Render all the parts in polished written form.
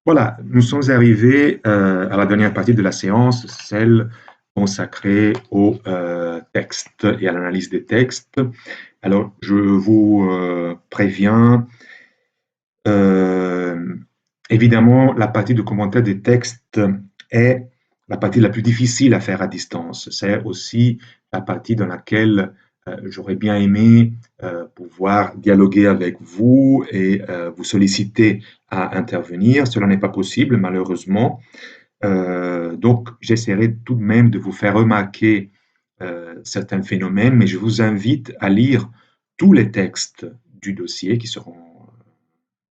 Voilà, nous sommes arrivés à la dernière partie de la séance, celle consacrée au texte et à l'analyse des textes. Alors, je vous préviens, euh, évidemment, la partie de commentaire des textes est la partie la plus difficile à faire à distance. C'est aussi la partie dans laquelle j'aurais bien aimé pouvoir dialoguer avec vous et vous solliciter à intervenir. Cela n'est pas possible, malheureusement. Donc, j'essaierai tout de même de vous faire remarquer certains phénomènes, mais je vous invite à lire tous les textes du dossier qui seront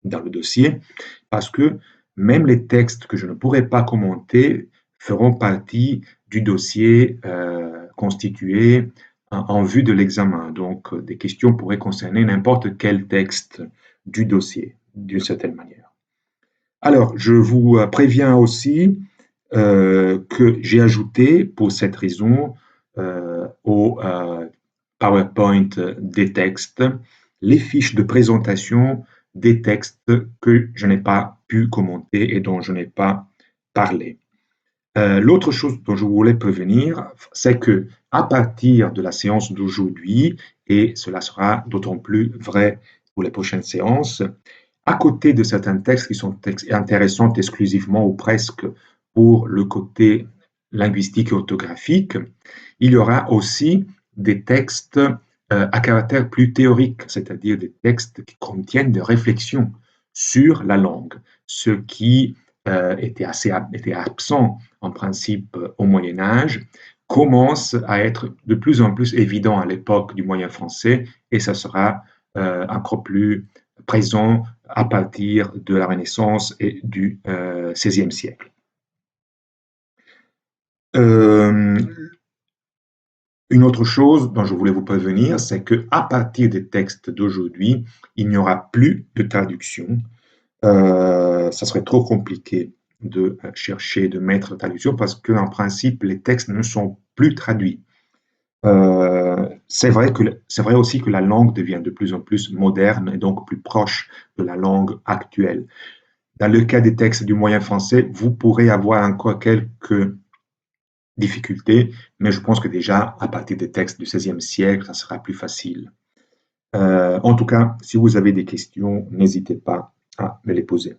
dans le dossier, parce que même les textes que je ne pourrai pas commenter feront partie du dossier constitué en vue de l'examen. Donc, des questions pourraient concerner n'importe quel texte du dossier, d'une certaine manière. Alors, je vous préviens aussi que j'ai ajouté pour cette raison au PowerPoint des textes les fiches de présentation des textes que je n'ai pas pu commenter et dont je n'ai pas parlé. L'autre chose dont je voulais prévenir, c'est que à partir de la séance d'aujourd'hui, et cela sera d'autant plus vrai pour les prochaines séances, à côté de certains textes qui sont intéressants exclusivement ou presque pour le côté linguistique et orthographique, il y aura aussi des textes à caractère plus théorique, c'est-à-dire des textes qui contiennent des réflexions sur la langue, ce qui était absent en principe au Moyen Âge, commence à être de plus en plus évident à l'époque du moyen français et ça sera encore plus présent à partir de la Renaissance et du XVIe siècle. Euh, une autre chose dont je voulais vous prévenir, c'est qu'à partir des textes d'aujourd'hui, il n'y aura plus de traduction. Ça serait trop compliqué de chercher, de mettre la traduction parce qu'en principe, les textes ne sont plus traduits. C'est vrai aussi que la langue devient de plus en plus moderne et donc plus proche de la langue actuelle. Dans le cas des textes du moyen français, vous pourrez avoir encore quelques difficultés, mais je pense que déjà, à partir des textes du XVIe siècle, ça sera plus facile. En tout cas, si vous avez des questions, n'hésitez pas à me les poser.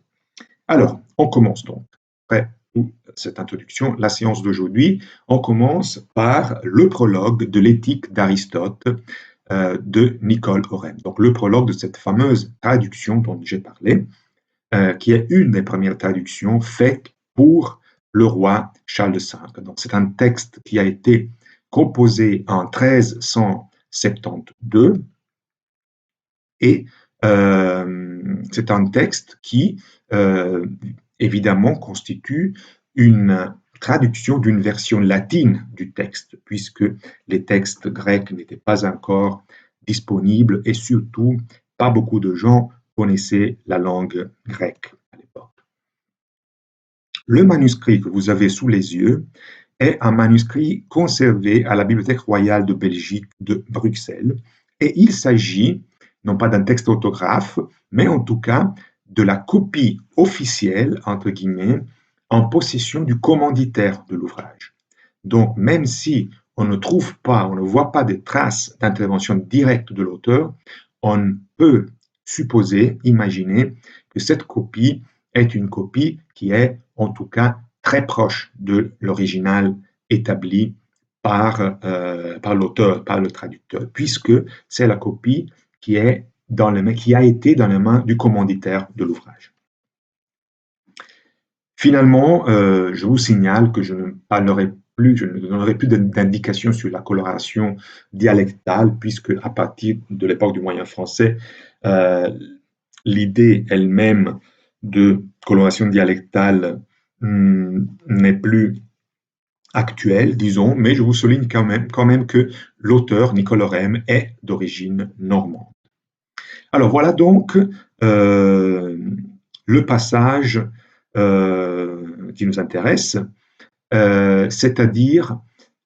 Alors, on commence donc. Après cette introduction, la séance d'aujourd'hui, on commence par le prologue de l'éthique d'Aristote de Nicole Oren. Donc, le prologue de cette fameuse traduction dont j'ai parlé, qui est une des premières traductions faites pour le roi Charles V. Donc, c'est un texte qui a été composé en 1372 et c'est un texte qui, évidemment, constitue une traduction d'une version latine du texte, puisque les textes grecs n'étaient pas encore disponibles et surtout, pas beaucoup de gens connaissaient la langue grecque à l'époque. Le manuscrit que vous avez sous les yeux est un manuscrit conservé à la Bibliothèque royale de Belgique de Bruxelles et il s'agit non pas d'un texte orthographe, mais en tout cas de la copie officielle, entre guillemets, en possession du commanditaire de l'ouvrage. Donc, même si on ne trouve pas, on ne voit pas des traces d'intervention directe de l'auteur, on peut supposer, imaginer que cette copie est une copie qui est en tout cas très proche de l'original établi par l'auteur, par le traducteur, puisque c'est la copie qui qui a été dans les mains du commanditaire de l'ouvrage. Finalement, je vous signale que je ne parlerai plus, je ne donnerai plus d'indications sur la coloration dialectale, puisque à partir de l'époque du moyen français, euh, l'idée elle-même de coloration dialectale n'est plus actuelle, disons, mais je vous souligne quand même que l'auteur, Nicole Orem, est d'origine normande. Alors voilà donc euh, le passage qui nous intéresse, c'est-à-dire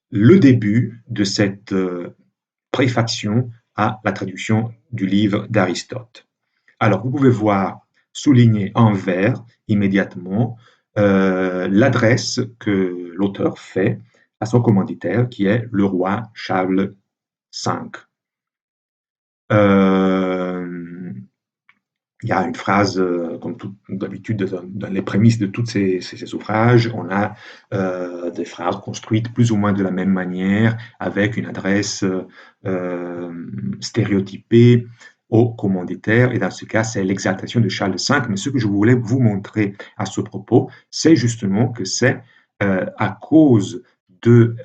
le début de cette préfaction à la traduction du livre d'Aristote. Alors vous pouvez voir souligner en vert immédiatement l'adresse que l'auteur fait à son commanditaire, qui est le roi Charles V. Il y a une phrase, comme d'habitude dans les prémices de tous ces ouvrages, on a des phrases construites plus ou moins de la même manière, avec une adresse stéréotypée au commanditaire, et dans ce cas, c'est l'exaltation de Charles V. Mais ce que je voulais vous montrer à ce propos, c'est justement que c'est à cause de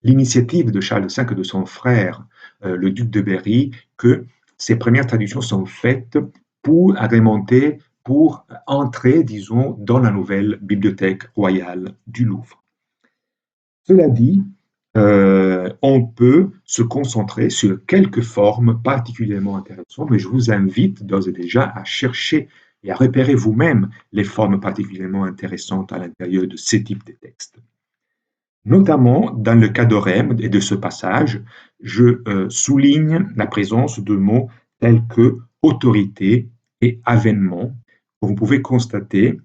l'initiative de Charles V et de son frère, le duc de Berry, que ces premières traductions sont faites pour agrémenter, pour entrer, disons, dans la nouvelle bibliothèque royale du Louvre. Cela dit, on peut se concentrer sur quelques formes particulièrement intéressantes, mais je vous invite d'ores et déjà à chercher et à repérer vous-même les formes particulièrement intéressantes à l'intérieur de ces types de textes. Notamment, dans le cas d'Orem et de ce passage, je souligne la présence de mots tels que autorité et avènement. Vous pouvez constater,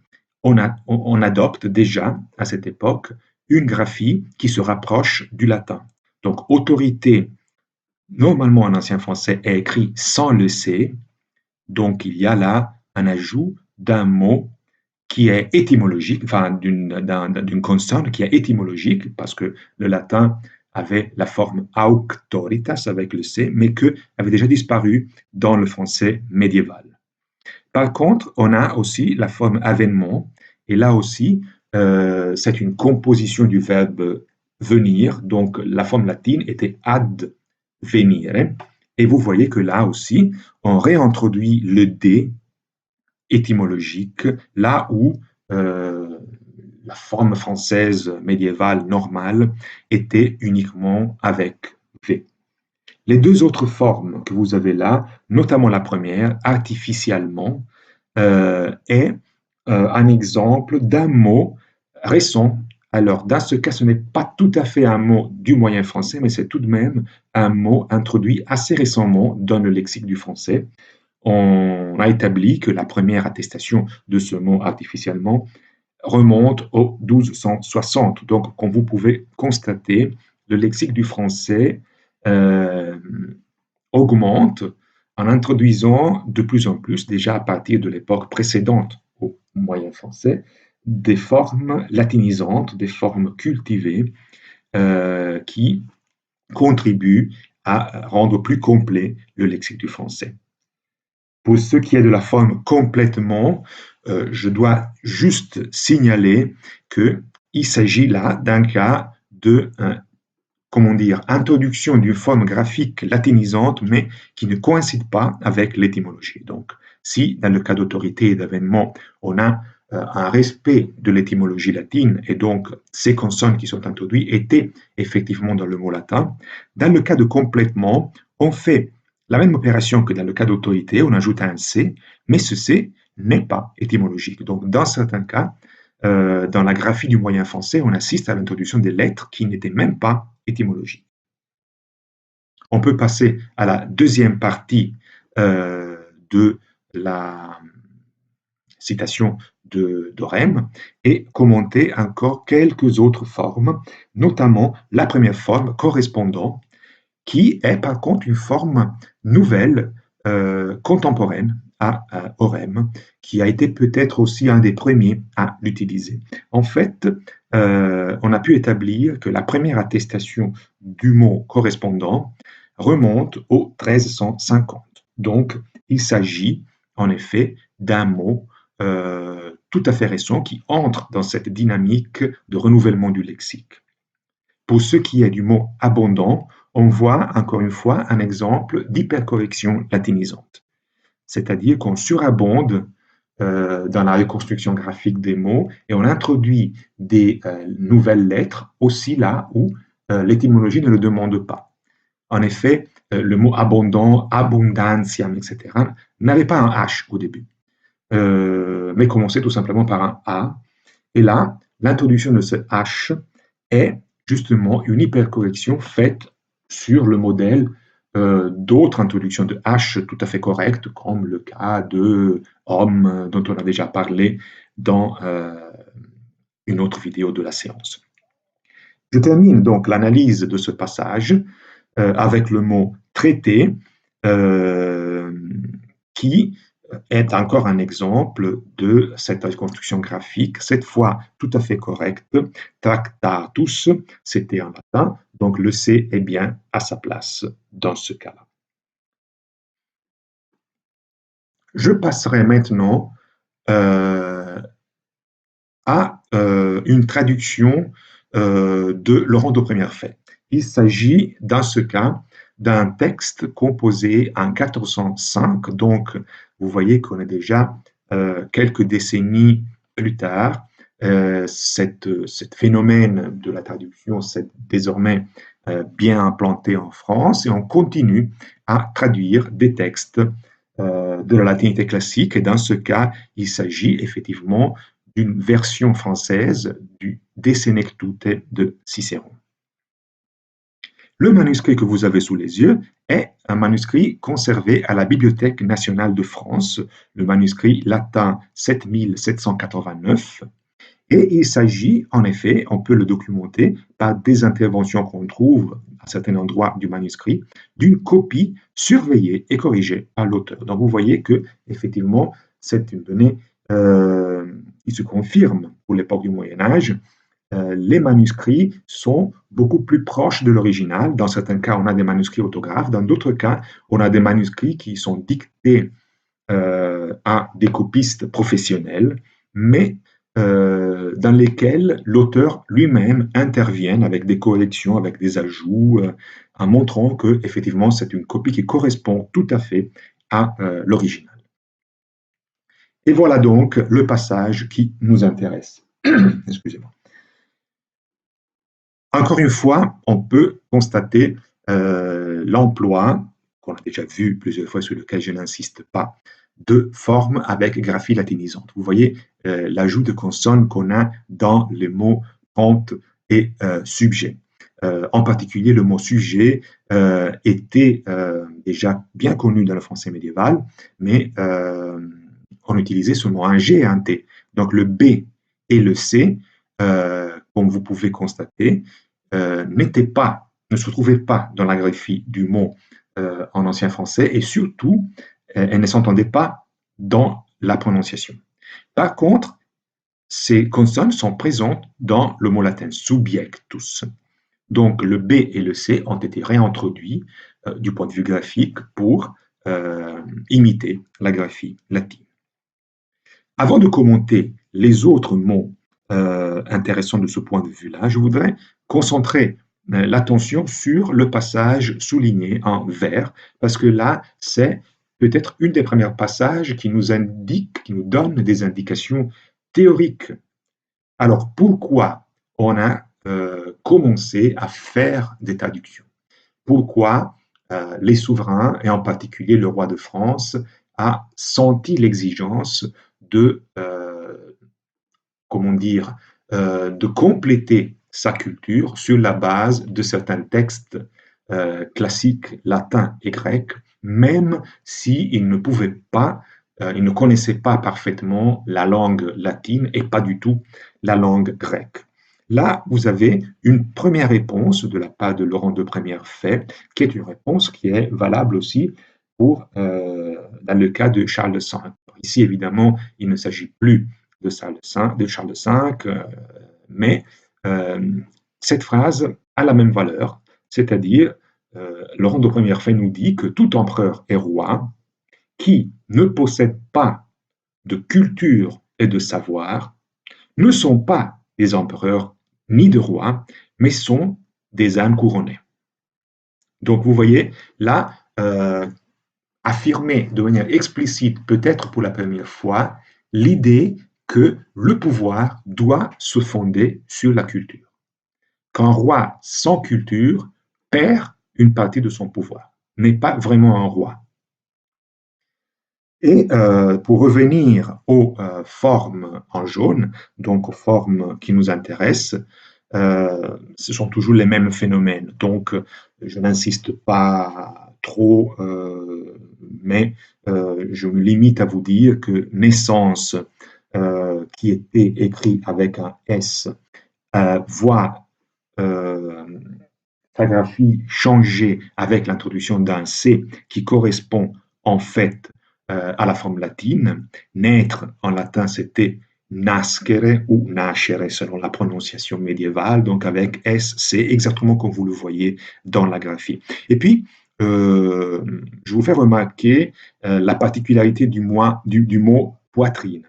on adopte déjà à cette époque une graphie qui se rapproche du latin. Donc, autorité, normalement en ancien français, est écrit sans le C, donc il y a là un ajout d'un mot qui est étymologique, enfin d'une consonne qui est étymologique, parce que le latin avait la forme auctoritas avec le C, mais que avait déjà disparu dans le français médiéval. Par contre, on a aussi la forme avènement, et là aussi, c'est une composition du verbe venir, donc la forme latine était ad venire, et vous voyez que là aussi, on réintroduit le D étymologique, là où la forme française médiévale normale était uniquement avec V. Les deux autres formes que vous avez là, notamment la première, artificiellement, est un exemple d'un mot récent. Alors, dans ce cas, ce n'est pas tout à fait un mot du moyen français, mais c'est tout de même un mot introduit assez récemment dans le lexique du français. On a établi que la première attestation de ce mot artificiellement remonte au 1260. Donc, comme vous pouvez constater, le lexique du français augmente en introduisant de plus en plus, déjà à partir de l'époque précédente au moyen français, des formes latinisantes, des formes cultivées qui contribuent à rendre plus complet le lexique du français. Pour ce qui est de la forme complètement, je dois juste signaler qu'il s'agit là d'un cas de introduction d'une forme graphique latinisante, mais qui ne coïncide pas avec l'étymologie. Donc, si dans le cas d'autorité et d'avènement, on a un respect de l'étymologie latine, et donc ces consonnes qui sont introduites étaient effectivement dans le mot latin, dans le cas de complètement, on fait la même opération que dans le cas d'autorité, on ajoute un C, mais ce C n'est pas étymologique. Donc, dans certains cas, dans la graphie du moyen français, on assiste à l'introduction des lettres qui n'étaient même pas étymologiques. On peut passer à la deuxième partie de la citation d'Orem et commenter encore quelques autres formes, notamment la première forme correspondant, qui est par contre une forme nouvelle, contemporaine à Orem, qui a été peut-être aussi un des premiers à l'utiliser. En fait, on a pu établir que la première attestation du mot correspondant remonte au 1350. Donc, il s'agit en effet d'un mot tout à fait récent qui entre dans cette dynamique de renouvellement du lexique. Pour ce qui est du mot abondant, on voit encore une fois un exemple d'hypercorrection latinisante. C'est-à-dire qu'on surabonde dans la reconstruction graphique des mots et on introduit des nouvelles lettres aussi là où l'étymologie ne le demande pas. En effet, le mot abondant, abundantiam, etc., n'avait pas un H au début, mais commençait tout simplement par un A. Et là, l'introduction de ce H est justement une hypercorrection faite sur le modèle d'autres introductions de H tout à fait correctes, comme le cas de homme dont on a déjà parlé dans une autre vidéo de la séance. Je termine donc l'analyse de ce passage avec le mot traité, euh, qui est encore un exemple de cette construction graphique, cette fois tout à fait correcte. Tractatus, c'était en latin, donc le C est bien à sa place dans ce cas-là. Je passerai maintenant à une traduction de Laurent de Première Fait. Il s'agit, dans ce cas, d'un texte composé en 1405, donc vous voyez qu'on est déjà quelques décennies plus tard. Ce phénomène de la traduction s'est désormais bien implanté en France et on continue à traduire des textes de la latinité classique. Et dans ce cas, il s'agit effectivement d'une version française du De Senectute de Cicéron. Le manuscrit que vous avez sous les yeux est un manuscrit conservé à la Bibliothèque nationale de France, le manuscrit latin 7789. Et il s'agit, en effet, on peut le documenter par des interventions qu'on trouve à certains endroits du manuscrit, d'une copie surveillée et corrigée par l'auteur. Donc vous voyez que, effectivement, c'est une donnée qui se confirme pour l'époque du Moyen Âge. Les manuscrits sont beaucoup plus proches de l'original. Dans certains cas, on a des manuscrits autographes. Dans d'autres cas, on a des manuscrits qui sont dictés à des copistes professionnels, mais dans lesquels l'auteur lui-même intervient avec des corrections, avec des ajouts, en montrant que effectivement c'est une copie qui correspond tout à fait à l'original. Et voilà donc le passage qui nous intéresse. Excusez-moi. Encore une fois, on peut constater l'emploi, qu'on a déjà vu plusieurs fois, sur lequel je n'insiste pas, de formes avec graphie latinisante. Vous voyez l'ajout de consonnes qu'on a dans les mots ponte et sujet. En particulier, le mot sujet était déjà bien connu dans le français médiéval, mais on utilisait seulement un G et un T. Donc le B et le C, comme vous pouvez constater, ne se trouvaient pas dans la graphie du mot en ancien français, et surtout, elles ne s'entendaient pas dans la prononciation. Par contre, ces consonnes sont présentes dans le mot latin subjectus. Donc le B et le C ont été réintroduits du point de vue graphique pour imiter la graphie latine. Avant de commenter les autres mots intéressants de ce point de vue-là, je voudrais concentrer l'attention sur le passage souligné en vert, parce que là, c'est peut-être une des premiers passages qui nous indique, qui nous donne des indications théoriques. Alors, pourquoi on a commencé à faire des traductions? Pourquoi les souverains, et en particulier le roi de France, a senti l'exigence de, comment dire, de compléter sa culture sur la base de certains textes classiques latins et grecs, même s'il ne pouvait pas, il ne connaissait pas parfaitement la langue latine et pas du tout la langue grecque. Là, vous avez une première réponse de la part de Laurent de Première Fait, qui est une réponse qui est valable aussi pour, dans le cas de Charles V. Ici, évidemment, il ne s'agit plus de Charles V, mais cette phrase a la même valeur, c'est-à-dire, Laurent de Première Fait nous dit que tout empereur et roi qui ne possède pas de culture et de savoir ne sont pas des empereurs ni de rois, mais sont des ânes couronnés. Donc vous voyez, là, affirmer de manière explicite, peut-être pour la première fois, l'idée que le pouvoir doit se fonder sur la culture. Qu'un roi sans culture perd une partie de son pouvoir, n'est pas vraiment un roi. Et pour revenir aux formes en jaune, donc aux formes qui nous intéressent, ce sont toujours les mêmes phénomènes. Donc, je n'insiste pas trop, mais je me limite à vous dire que naissance, qui était écrit avec un S, voit sa graphie changer avec l'introduction d'un C qui correspond en fait à la forme latine. Naître en latin, c'était nascere ou nascere selon la prononciation médiévale, donc avec S, c'est exactement comme vous le voyez dans la graphie. Et puis, je vous fais remarquer la particularité du mot poitrine.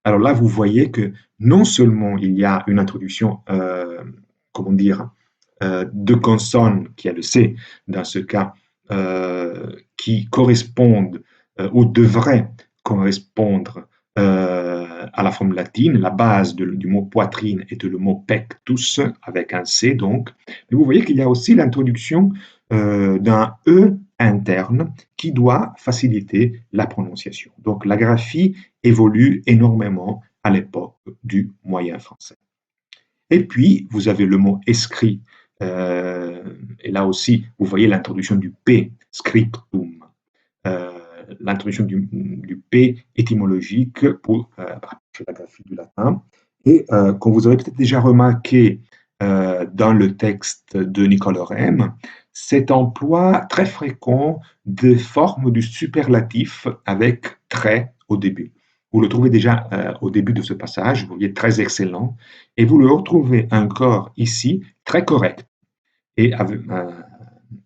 Alors là, vous voyez que non seulement il y a une introduction, comment dire, de consonnes, qui est le C dans ce cas, qui correspondent ou devraient correspondre à la forme latine. La base du mot poitrine est le mot pectus, avec un C donc. Mais vous voyez qu'il y a aussi l'introduction d'un E interne qui doit faciliter la prononciation. Donc la graphie évolue énormément à l'époque du moyen français. Et puis, vous avez le mot escrit. Et là aussi, vous voyez l'introduction du P, scriptum. L'introduction du P étymologique pour la graphie du latin. Et comme vous aurez peut-être déjà remarqué dans le texte de Nicole Rem, cet emploi très fréquent de forme du superlatif avec trait au début. Vous le trouvez déjà au début de ce passage, vous voyez très excellent, et vous le retrouvez encore ici, très correct. Et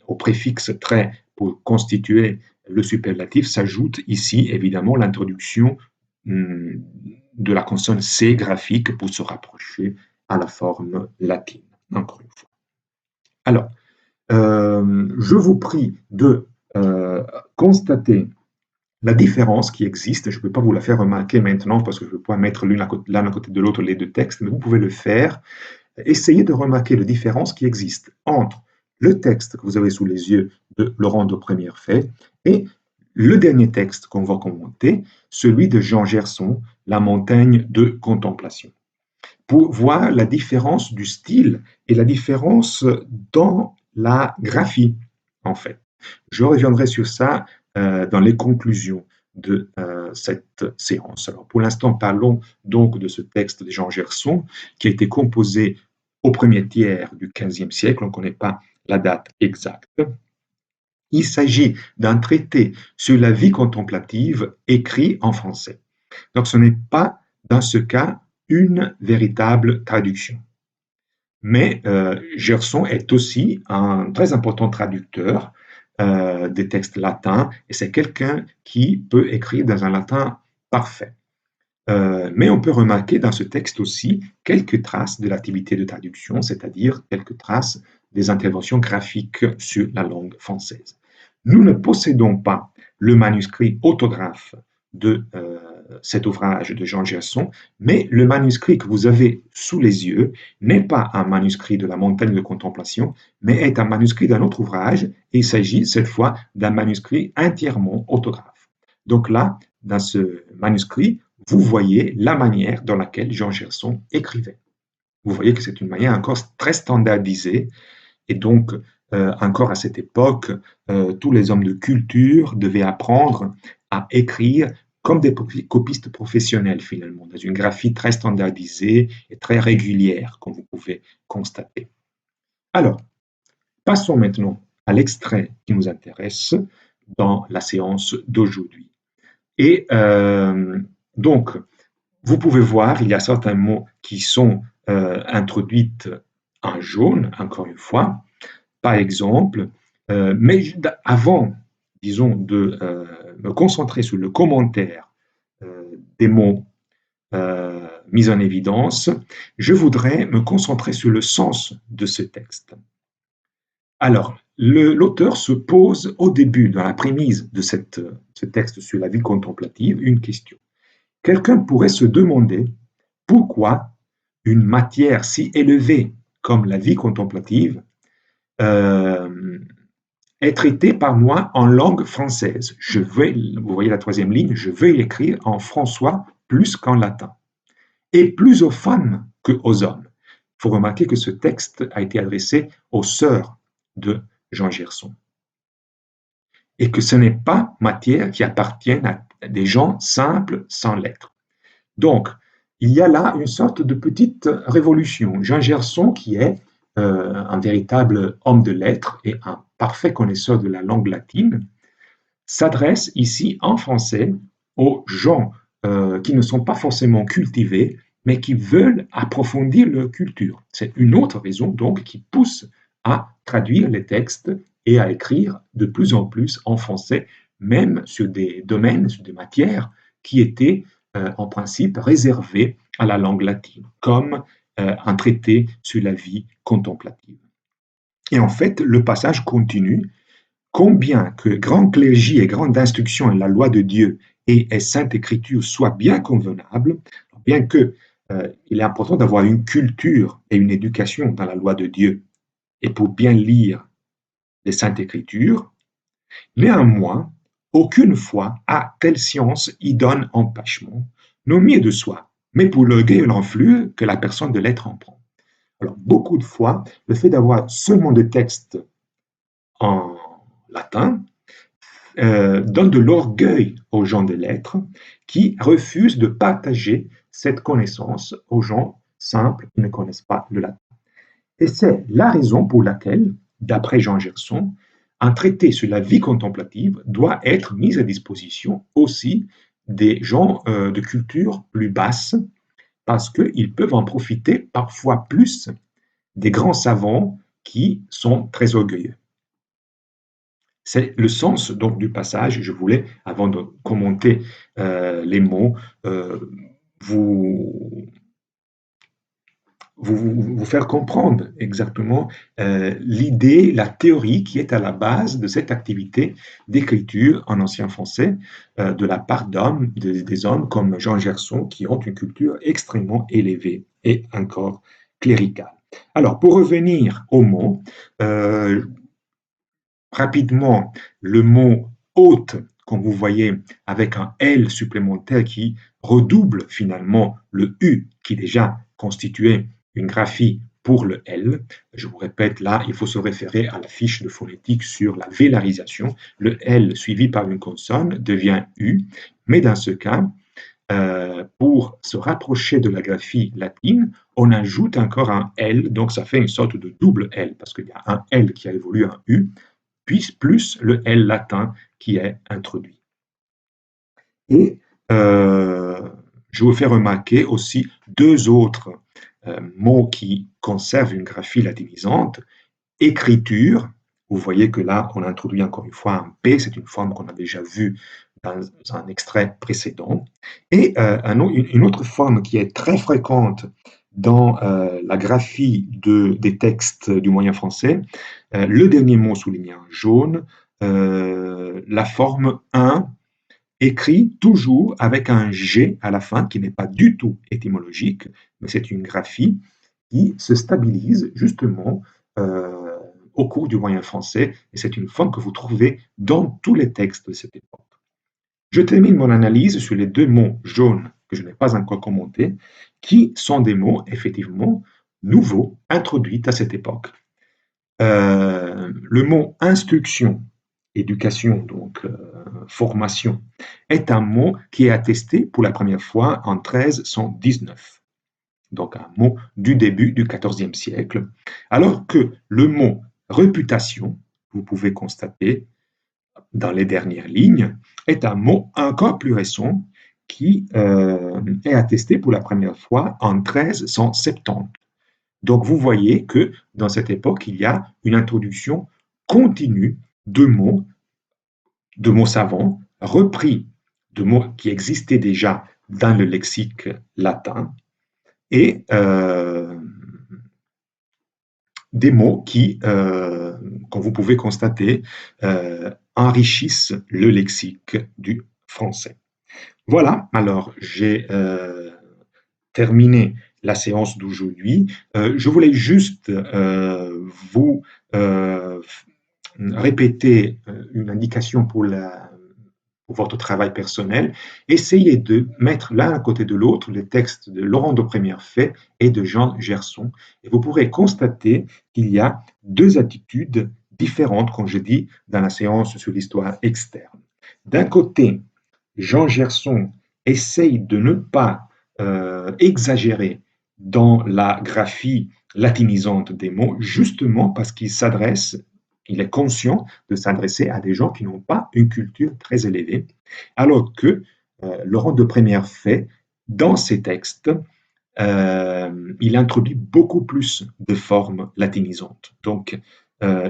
au préfixe très pour constituer le superlatif s'ajoute ici évidemment l'introduction de la consonne C graphique pour se rapprocher à la forme latine, encore une fois. Alors, je vous prie de constater la différence qui existe. Je ne peux pas vous la faire remarquer maintenant parce que je ne peux pas mettre l'un à côté de l'autre les deux textes, mais vous pouvez le faire. Essayez de remarquer la différence qui existe entre le texte que vous avez sous les yeux de Laurent de Première Fait et le dernier texte qu'on va commenter, celui de Jean Gerson, La montagne de contemplation, pour voir la différence du style et la différence dans la graphie, en fait. Je reviendrai sur ça dans les conclusions de cette séance. Alors, pour l'instant, parlons donc de ce texte de Jean Gerson qui a été composé au premier tiers du XVe siècle, on ne connaît pas la date exacte. Il s'agit d'un traité sur la vie contemplative écrit en français. Donc ce n'est pas, dans ce cas, une véritable traduction. Mais Gerson est aussi un très important traducteur des textes latins, et c'est quelqu'un qui peut écrire dans un latin parfait. Mais on peut remarquer dans ce texte aussi quelques traces de l'activité de traduction, c'est-à-dire quelques traces des interventions graphiques sur la langue française. Nous ne possédons pas le manuscrit autographe de cet ouvrage de Jean Gerson, mais le manuscrit que vous avez sous les yeux n'est pas un manuscrit de la montagne de contemplation, mais est un manuscrit d'un autre ouvrage, et il s'agit cette fois d'un manuscrit entièrement autographe. Donc là, dans ce manuscrit, vous voyez la manière dans laquelle Jean Gerson écrivait. Vous voyez que c'est une manière encore très standardisée, et donc encore à cette époque, tous les hommes de culture devaient apprendre à écrire comme des copistes professionnels finalement, dans une graphie très standardisée et très régulière, comme vous pouvez constater. Alors, passons maintenant à l'extrait qui nous intéresse dans la séance d'aujourd'hui. Et donc, vous pouvez voir, il y a certains mots qui sont introduits en jaune, encore une fois, par exemple, mais avant, disons, de me concentrer sur le commentaire des mots mis en évidence, je voudrais me concentrer sur le sens de ce texte. Alors, l'auteur se pose au début, dans la prémisse de ce texte sur la vie contemplative, une question. Quelqu'un pourrait se demander pourquoi une matière si élevée comme la vie contemplative est traitée par moi en langue française. Vous voyez la troisième ligne, je veux l'écrire en françois plus qu'en latin, et plus aux femmes qu'aux hommes. Il faut remarquer que ce texte a été adressé aux sœurs de Jean Gerson. et que ce n'est pas matière qui appartient à des gens simples sans lettres. Donc, il y a là une sorte de petite révolution. Jean Gerson, qui est un véritable homme de lettres et un parfait connaisseur de la langue latine, s'adresse ici en français aux gens qui ne sont pas forcément cultivés, mais qui veulent approfondir leur culture. C'est une autre raison donc qui pousse à traduire les textes et à écrire de plus en plus en français, même sur des domaines, sur des matières qui étaient en principe réservées à la langue latine, comme un traité sur la vie contemplative. Et en fait, le passage continue. Combien que grand clergé et grande instruction est la loi de Dieu et sainte écriture soient bien convenables, bien que il est important d'avoir une culture et une éducation dans la loi de Dieu et pour bien lire les saintes écritures, néanmoins, aucune foi à telle science y donne empêchement, non mieux de soi, mais pour l'orgueil et l'enflure que la personne de l'être en prend. Alors, beaucoup de fois, le fait d'avoir seulement des textes en latin donne de l'orgueil aux gens des lettres qui refusent de partager cette connaissance aux gens simples qui ne connaissent pas le latin. Et c'est la raison pour laquelle, d'après Jean Gerson, un traité sur la vie contemplative doit être mis à disposition aussi des gens de culture plus basse, parce qu'ils peuvent en profiter parfois plus des grands savants qui sont très orgueilleux. C'est le sens donc du passage. Je voulais, avant de commenter les mots, vous, vous faire comprendre exactement l'idée, la théorie qui est à la base de cette activité d'écriture en ancien français de la part d'hommes, des hommes comme Jean Gerson qui ont une culture extrêmement élevée et encore cléricale. Alors, pour revenir aux mots, rapidement, le mot hôte, comme vous voyez, avec un L supplémentaire qui redouble finalement le U qui déjà constituait une graphie pour le L. Je vous répète, là, il faut se référer à la fiche de phonétique sur la vélarisation. Le L suivi par une consonne devient U, mais dans ce cas, pour se rapprocher de la graphie latine, on ajoute encore un L, donc ça fait une sorte de double L, parce qu'il y a un L qui a évolué en U, puis plus le L latin qui est introduit. Et je vous fais remarquer aussi deux autres mots qui conservent une graphie latinisante. Écriture, vous voyez que là, on introduit encore une fois un P, c'est une forme qu'on a déjà vue dans un extrait précédent. Et une autre forme qui est très fréquente dans la graphie des textes du moyen français, le dernier mot souligné en jaune, la forme 1, écrit toujours avec un G à la fin, qui n'est pas du tout étymologique, mais c'est une graphie qui se stabilise justement au cours du moyen français, et c'est une forme que vous trouvez dans tous les textes de cette époque. Je termine mon analyse sur les deux mots jaunes que je n'ai pas encore commentés, qui sont des mots effectivement nouveaux, introduits à cette époque. Le mot instruction, éducation, donc formation, est un mot qui est attesté pour la première fois en 1319. Donc un mot du début du XIVe siècle, alors que le mot réputation, vous pouvez constater dans les dernières lignes, est un mot encore plus récent qui est attesté pour la première fois en 1370. Donc vous voyez que dans cette époque, il y a une introduction continue de mots savants, repris de mots qui existaient déjà dans le lexique latin, et des mots qui, comme vous pouvez constater, enrichissent le lexique du français. Voilà, alors j'ai terminé la séance d'aujourd'hui. Je voulais juste vous répéter une indication pour votre travail personnel. Essayez de mettre l'un à côté de l'autre les textes de Laurent de Première Fait et de Jean Gerson, et vous pourrez constater qu'il y a deux attitudes différentes, comme je dis, dans la séance sur l'histoire externe. D'un côté, Jean Gerson essaye de ne pas exagérer dans la graphie latinisante des mots, justement parce il est conscient de s'adresser à des gens qui n'ont pas une culture très élevée, alors que Laurent de Prémière fait, dans ses textes, il introduit beaucoup plus de formes latinisantes. Donc,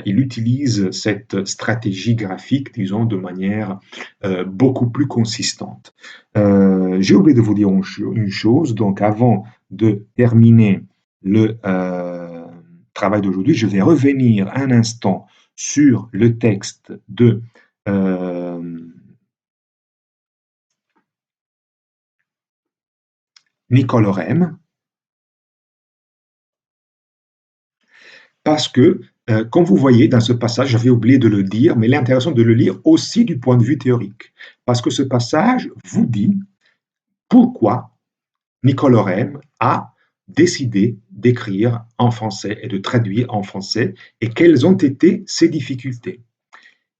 il utilise cette stratégie graphique, disons, de manière beaucoup plus consistante. J'ai oublié de vous dire une chose, donc avant de terminer le travail d'aujourd'hui, je vais revenir un instant sur le texte de Nicole Orem, parce que, comme vous voyez dans ce passage, j'avais oublié de le dire, mais il est intéressant de le lire aussi du point de vue théorique, parce que ce passage vous dit pourquoi Nicole Orem a décidé d'écrire en français et de traduire en français, et quelles ont été ses difficultés.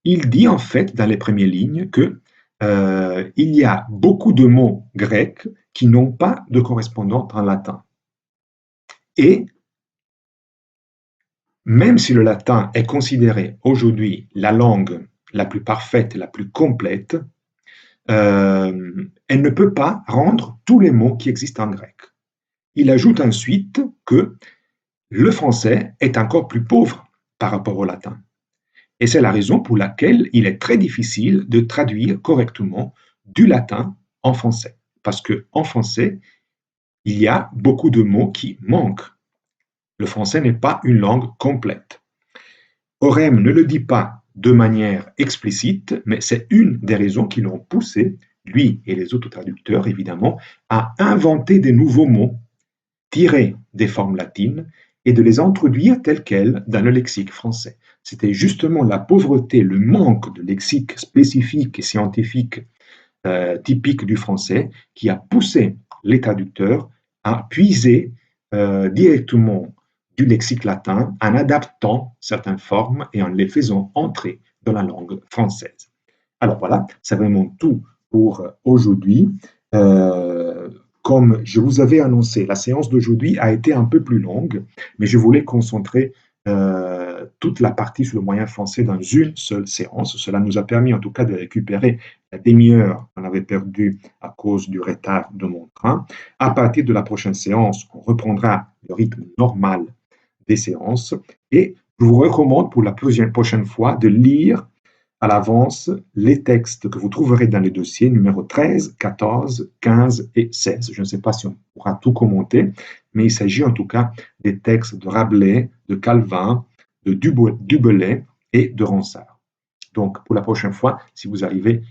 Il dit en fait dans les premières lignes que il y a beaucoup de mots grecs qui n'ont pas de correspondant en latin. Et même si le latin est considéré aujourd'hui la langue la plus parfaite et la plus complète, elle ne peut pas rendre tous les mots qui existent en grec. Il ajoute ensuite que le français est encore plus pauvre par rapport au latin. Et c'est la raison pour laquelle il est très difficile de traduire correctement du latin en français. Parce qu'en français, il y a beaucoup de mots qui manquent. Le français n'est pas une langue complète. Orem ne le dit pas de manière explicite, mais c'est une des raisons qui l'ont poussé, lui et les autres traducteurs évidemment, à inventer des nouveaux mots tirés des formes latines et de les introduire tels quels dans le lexique français. C'était justement la pauvreté, le manque de lexique spécifique et scientifique typique du français qui a poussé les traducteurs à puiser directement du lexique latin en adaptant certaines formes et en les faisant entrer dans la langue française. Alors voilà, c'est vraiment tout pour aujourd'hui. Comme je vous avais annoncé, la séance d'aujourd'hui a été un peu plus longue, mais je voulais concentrer toute la partie sur le moyen français dans une seule séance. Cela nous a permis en tout cas de récupérer la demi-heure qu'on avait perdue à cause du retard de mon train. À partir de la prochaine séance, on reprendra le rythme normal des séances et je vous recommande pour la prochaine fois de lire à l'avance les textes que vous trouverez dans les dossiers numéro 13, 14, 15 et 16. Je ne sais pas si on pourra tout commenter, mais il s'agit en tout cas des textes de Rabelais, de Calvin, de Dubelais et de Ronsard. Donc, pour la prochaine fois, si vous arrivez,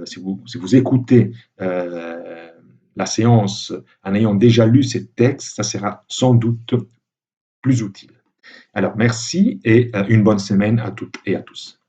si vous écoutez la séance en ayant déjà lu ces textes, ça sera sans doute plus utile. Alors, merci et une bonne semaine à toutes et à tous.